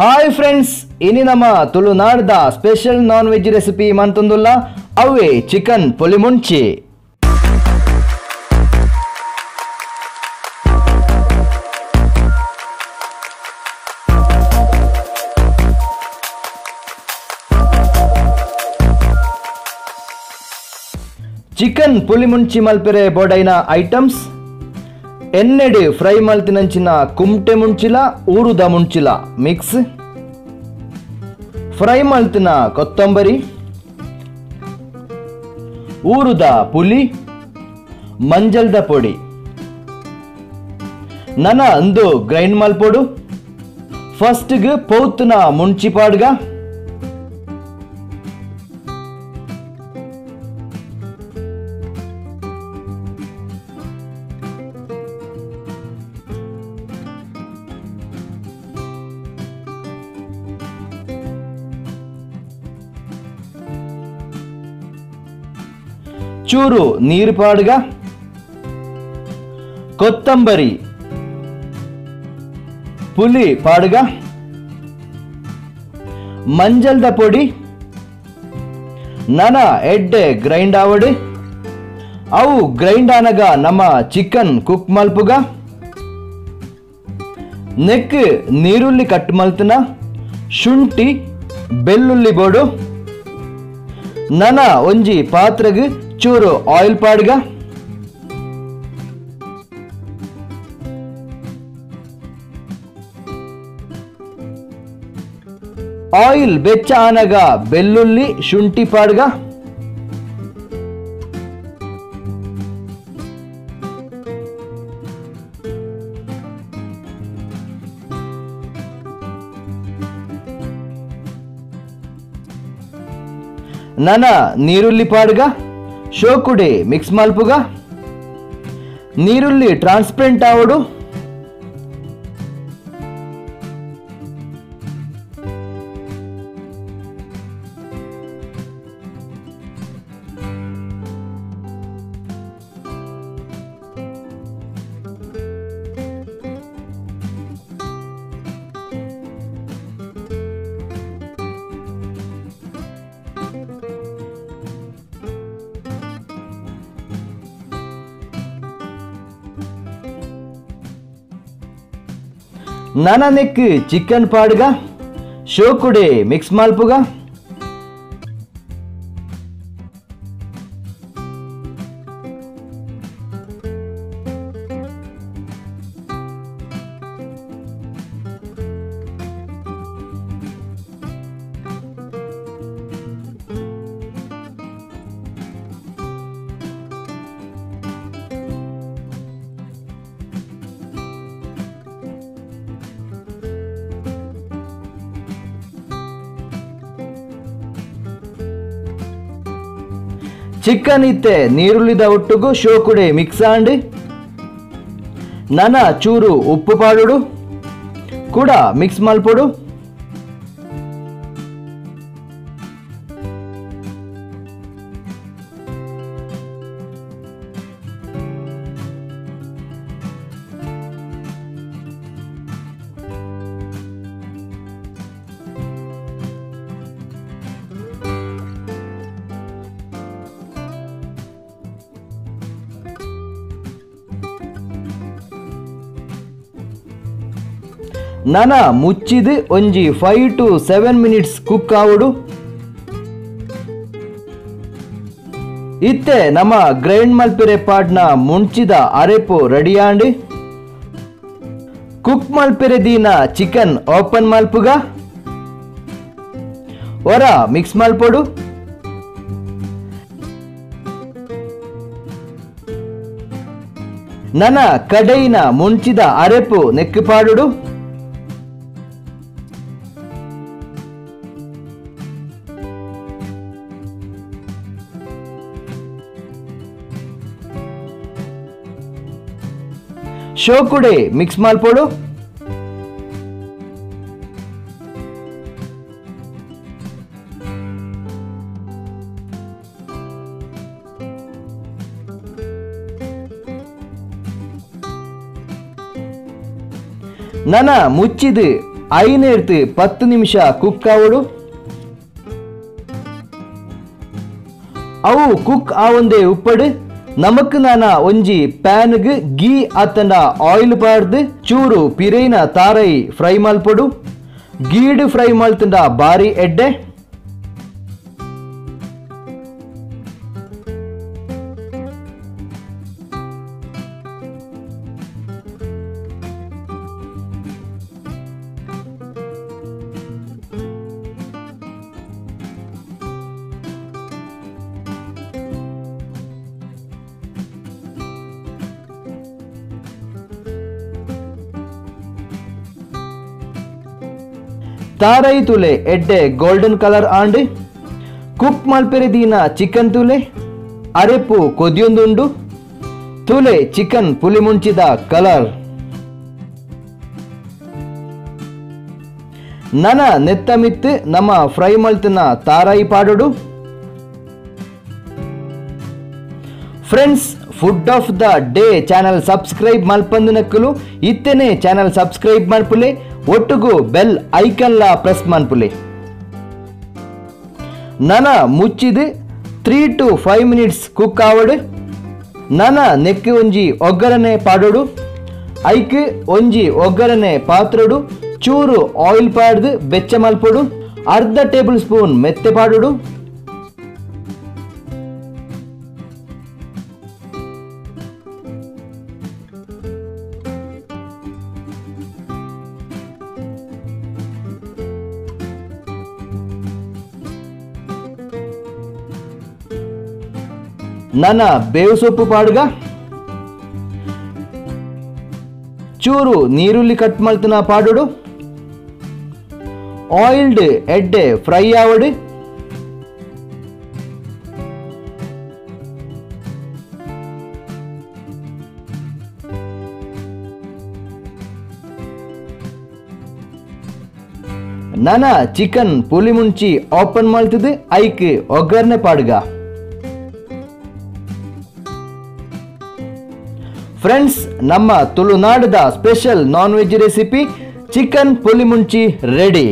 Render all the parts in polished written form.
Hi friends, ಇನಿ ನಮ್ಮ ತುಳುನಾಡ್ದ ಸ್ಪೆಷಲ್ ನಾನ್ ವೆಜ್ ರೆಸಿಪಿ ಮಂತೊಂದುಲ್ಲ ಅವೇ ಚಿಕನ್ ಪೊಲಿ ಮುಂಚಿ. ಚಿಕನ್ ಪುಲಿ ಮುಂಚಿ ಮಲ್ಪೆರೆ ಬೋಡೈನ ಐಟಮ್ಸ್ ಎಣ್ಣೆಡಿ ಫ್ರೈ ಮಲ್ತಿನಂಚಿನ ಕುಮ್ಟೆ ಮುಂಚಿಲ ಊರುದ ಮುಂಚಿಲ ಮಿಕ್ಸ್, ಫ್ರೈ ಮಲ್ತಿನ ಕೊತ್ತಂಬರಿ, ಊರುದ ಪುಲಿ, ಮಂಜಲ್ದ ಪೊಡಿ ನನ ಅಂದು ಗ್ರೈಂಡ್ ಮಲ್ಪೊಡು. ಫಸ್ಟ್ಗೆ ಪೌತ್ನ ಮುಂಚಿ ಪಾಡ್ಗ, ಚೂರು ನೀರು ಪಾಡ್ಗ, ಕೊತ್ತಂಬರಿ ಪುಲಿ ಪಾಡ್ಗ, ಮಂಜಲ್ದ ಪೊಡಿ ನನ ಎಡ್ಡೆ ಗ್ರೈಂಡ್ ಆವಡು. ಅವು ಗ್ರೈಂಡ್ ಆನಗ ನಮ್ಮ ಚಿಕನ್ ಕುಕ್ ಮಲ್ಪುಗ. ನೆಕ್ ನೀರುಳ್ಳಿ ಕಟ್ ಮಲ್ತನ, ಶುಂಠಿ ಬೆಳ್ಳುಳ್ಳಿ ಬೋಡು ನನ ಒಂಜಿ ಪಾತ್ರೆಗ್ ಚೂರು ಆಯಿಲ್ ಪಾಡ್ಗ. ಆಯಿಲ್ ಬೆಚ್ಚ ಆನಗ ಬೆಳ್ಳುಳ್ಳಿ ಶುಂಠಿ ಪಾಡ್ಗ. ನನ ನೀರುಳ್ಳಿ ಪಾಡ್ಗ ಶೋಕುಡೆ ಮಿಕ್ಸ್ ಮಲ್ಪುಗ. ನೀರುಳ್ಳಿ ಟ್ರಾನ್ಸ್ಪರೆಂಟ್ ಆವಡು. ನನ ನೆಕ್ ಚಿಕನ್ ಪಾಡ್ಗ ಶೋಕುಡೆ ಮಿಕ್ಸ್ ಮಲ್ಪುಗ. ಚಿಕನ್ ಇತ್ತೆ ನೀರುಳ್ಳಿದ ಒಟ್ಟುಗು ಶೋಕುಡೆ ಮಿಕ್ಸ್ ಆಂಡ್ ನನ ಚೂರು ಉಪ್ಪು ಪಾಡುಡು ಕೂಡ ಮಿಕ್ಸ್ ಮಲ್ಪೊಡು. ನನ ಮುಚ್ಚಿದು ಒಂಜಿ 5 to 7 minutes ಕುಕ್ ಆವಡು. ಇತ್ತೆ ನಮ್ಮ ಗ್ರೈಂಡ್ ಮಲ್ಪೆರೆ ಪಾಡ್ನ ಮುಂಚಿದ ಅರೆಪು ರೆಡಿ ಆಂಡ್ ಕುಕ್ ಮಲ್ಪೆರೆ ದೀನ ಚಿಕನ್ ಓಪನ್ ಮಲ್ಪುಗ. ಒರ ಮಿಕ್ಸ್ ಮಲ್ಪೊಡು. ನನ ಕಡೈನ ಮುಂಚಿದ ಅರೆಪು ನೆಕ್ ಪಾಡುಡು. ಶೋಕುಡೆ ಮಿಕ್ಸ್ ಮಲ್ಪೊಡು. ನನ ಮುಚ್ಚಿದು ಐನೇರ್ತು 10 ನಿಮಿಷ ಕುಕ್ ಆವಡು ಅವು ಕುಕ್ ಆವಂದೆ ಉಪ್ಪಡು ನಮಕ್ ನಾನ ಒಂಜಿ ಪ್ಯಾನ್ಗ್ ಗೀ ಅತ್ತಂಡ ಆಯಿಲ್ ಪಾಡ್ದು ಚೂರು ಪಿರೈನ ತಾರೈ ಫ್ರೈ ಮಲ್ಪೊಡು ಗೀಡ್ ಫ್ರೈ ಮಲ್ತಂಡ ಬಾರಿ ಎಡ್ಡೆ ತಾರೈ ತುಲೆ ಎಡ್ಡೆ ಗೋಲ್ಡನ್ ಕಲರ್ ಆಂಡ್ ಕುಕ್ ಮಲ್ಪೆರೆ ದೀನ ಚಿಕನ್ ತುಲೆ ಅರೆಪು ಕೊದಿಯೊಂದುಂಡು ತುಲೆ ಚಿಕನ್ ಪುಲಿ ಮುಂಚಿದ ಕಲರ್ ನನ ನೆತ್ತ ಮಿತ್ತು ನಮ್ಮ ಫ್ರೈ ಮಲ್ತಿನ ತಾರೈ ಪಾಡೋಡು friends food of the day channel subscribe ಮಲ್ಪಂದು ನಕ್ಕಲು ಇತ್ತೇನೆ ಚಾನಲ್ ಸಬ್ಸ್ಕ್ರೈಬ್ ಮಲ್ಪುಲೆ ಒಟ್ಟುಗು ಬೆಲ್ ಐಕನ್ಲ ಪ್ರೆಸ್ ಮನ್ಪುಲೆ ನನ ಮುಚ್ಚಿದು 3 to 5 minutes ಕುಕ್ ಆವಡು ನನ ನೆಕ್ಕೆ ಒಂಜಿ ಒಗ್ಗರಣೆ ಪಾಡೋಡು ಐಕ್ ಒಂಜಿ ಒಗ್ಗರಣೆ ಪಾತ್ರೋಡು ಚೂರು ಆಯಿಲ್ ಪಾಡ್ದು ಬೆಚ್ಚ ಮಲ್ಪೊಡು ಅರ್ಧ ಟೇಬಲ್ ಸ್ಪೂನ್ ಮೆತ್ತೆ ಪಾಡೋಡು ನನ ಬೇವು ಸೊಪ್ಪು ಪಾಡ್ಗ ಚೂರು ನೀರುಳ್ಳಿ ಕಟ್ ಮಲ್ತನ ಪಾಡೋಡು ಆಯಿಲ್ಡ್ ಎಡ್ಡೆ ಫ್ರೈ ಆವಡು ನನ ಚಿಕನ್ ಪುಲಿ ಮುಂಚಿ ಓಪನ್ ಮಲ್ತದು ಐಕ್ ಒಗ್ಗರಣೆ ಪಾಡ್ಗ ಫ್ರೆಂಡ್ಸ್ ನಮ್ಮ ತುಳುನಾಡದ special non veg recipe chicken ಪುಲಿ ಮುಂಚಿ ರೆಡಿ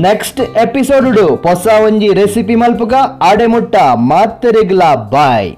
ನೆಕ್ಸ್ಟ್ ಎಪಿಸೋಡ್ ಹೊಸ ಒಂಜಿ ರೆಸಿಪಿ ಮಲ್ಪುಗ ಆಡೆ ಮುಟ್ಟ ಮಾತೆರೆಗ್ಲ ಬಾಯ್.